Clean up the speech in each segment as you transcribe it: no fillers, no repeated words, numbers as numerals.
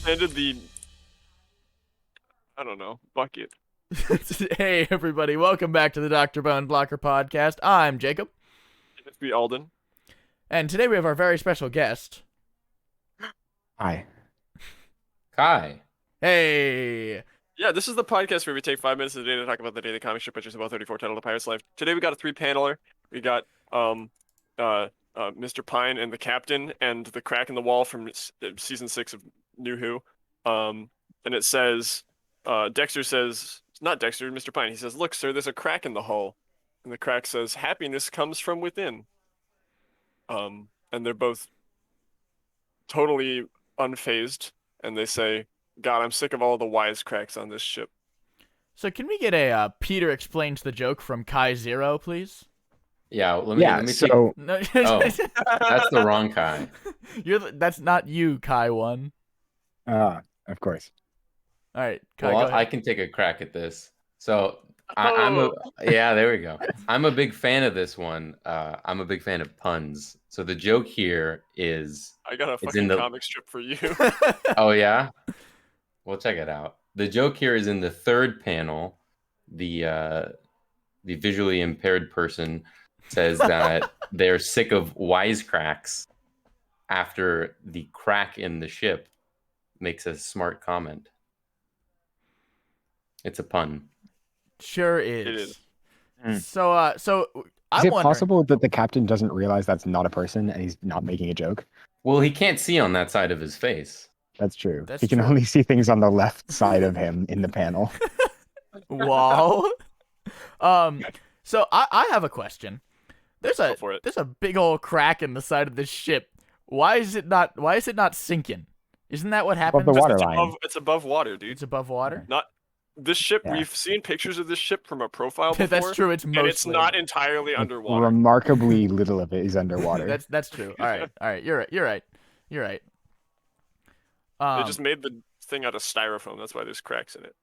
understand the, I don't know, bucket. Hey everybody, welcome back to the Dr. Bone Blocker podcast. I'm Jacob, It's be Alden. and today we have our very special guest. Hi. Kai. Hey. Yeah, this is the podcast where we take 5 minutes a day to talk about the daily comic strip, which is about 34 titled A Pirate's Life. Today we got a 3-paneler. We got Mr. Pine and the Captain and the crack in the wall from season 6 of New Who. And it says, Dexter says, not Dexter, Mr. Pine. He says, "Look, sir, there's a crack in the hull." And the crack says, "Happiness comes from within." And they're both totally unfazed, and they say, "God, I'm sick of all the wisecracks on this ship." So can we get a Peter explains the joke from Kai Zero, please? Yeah, let me see. No, Oh, that's the wrong Kai. That's not you, Kai One. Of course. All right, Kai, go Well, ahead. I can take a crack at this. So yeah, there we go. I'm a big fan of this one. I'm a big fan of puns. So the joke here is, I got a It's fucking in the- comic strip for you. oh yeah, well check it out. The joke here is in the third panel. The visually impaired person says that they're sick of wisecracks after the crack in the ship makes a smart comment. It's a pun. Sure is. It is. Mm. So I'm Is it wondering. possible that the captain doesn't realize that's not a person and he's not making a joke? Well, he can't see on that side of his face. That's true. That's He can true. only see things on the left side of him in the panel. Wow. So I have a question. Go for it. There's a big old crack in the side of this ship. Why is it not sinking? Isn't that what happens? the water It's line. it's above water, dude. It's above water. Not this ship. Yeah. We've seen pictures of this ship from a profile before. That's true. It's And mostly. it's not entirely underwater. Remarkably little of it is underwater. That's true. All right. You're right. They just made the thing out of styrofoam. That's why there's cracks in it.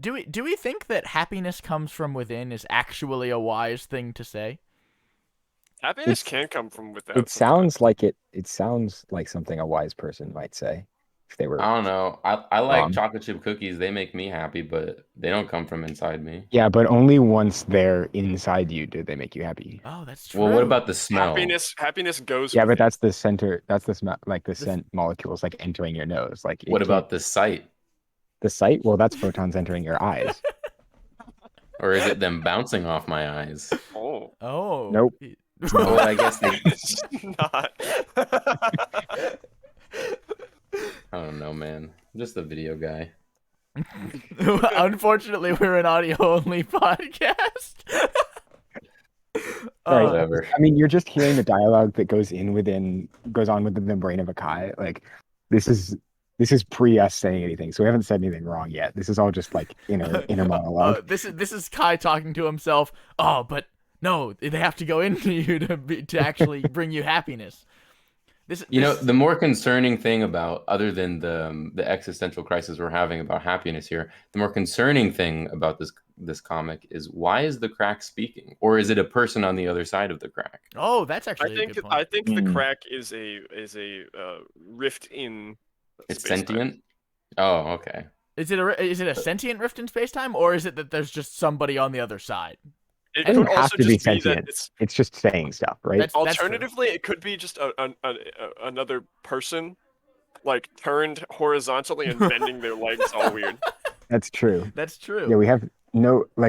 Do we think that happiness comes from within is actually a wise thing to say? Happiness It's- can come from without. It sounds like it sounds like something a wise person might say if they were. I don't know. I like Wrong. chocolate chip cookies. They make me happy, but they don't come from inside me. Yeah, but only once they're inside you do they make you happy. Oh, that's true. Well, what about the smell? Happiness goes. Yeah, with but it. that's the center. That's the smell, like the scent molecules, like entering your nose. Like What about the sight? the sight? Well, that's photons entering your eyes. Or is it them bouncing off my eyes? Oh, Oh. Nope. Well, I guess they, it's not. I don't know, man. I'm just a video guy. Unfortunately, we're an audio-only podcast. Right. Whatever. I mean, you're just hearing the dialogue that goes on within the brain of a Kai. Like, this is pre us saying anything, so we haven't said anything wrong yet. This is all just like inner monologue. This is Kai talking to himself. Oh, but no, they have to go into you to actually bring you happiness. The more concerning thing about, other than the existential crisis we're having about happiness here, the more concerning thing about this comic is, why is the crack speaking, or is it a person on the other side of the crack? Oh, that's actually a good point. I think the Hmm. crack is a rift in. It's space-time. sentient. Oh, okay. Is it a sentient rift in space-time, or is it that there's just somebody on the other side? It doesn't could have also to be just be that sentient. it's. It's just saying stuff, right? That's true. Alternatively, it could be just another person, like turned horizontally and bending their legs all weird. That's true. That's true. Yeah, we have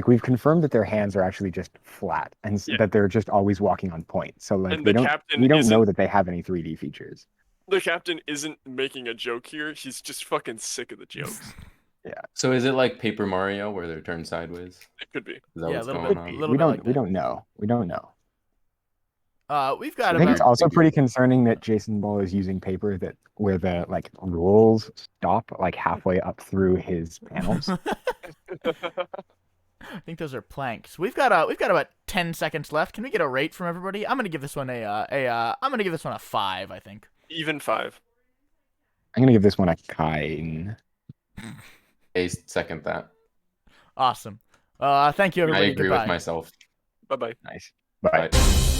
we've confirmed that their hands are actually just flat and Yeah. that they're just always walking on point. So like And we the don't captain we don't isn't- know that they have any 3D features. The captain isn't making a joke here. He's just fucking sick of the jokes. So is it like Paper Mario, where they're turned sideways? It could be. Is that Yeah, what's a little going bit. on? Little We bit don't like we that. don't know. We don't know. We've got I think it's about. also pretty concerning that Jason Ball is using paper where the like rules stop like halfway up through his panels. I think those are planks. We've got about 10 seconds left. Can we get a rate from everybody? I'm gonna give this one a 5. I think. Even 5. I'm gonna give this one a kind. I second that. Awesome. Thank you, I everybody. agree Goodbye. with myself. Bye bye. Nice. Bye. Bye.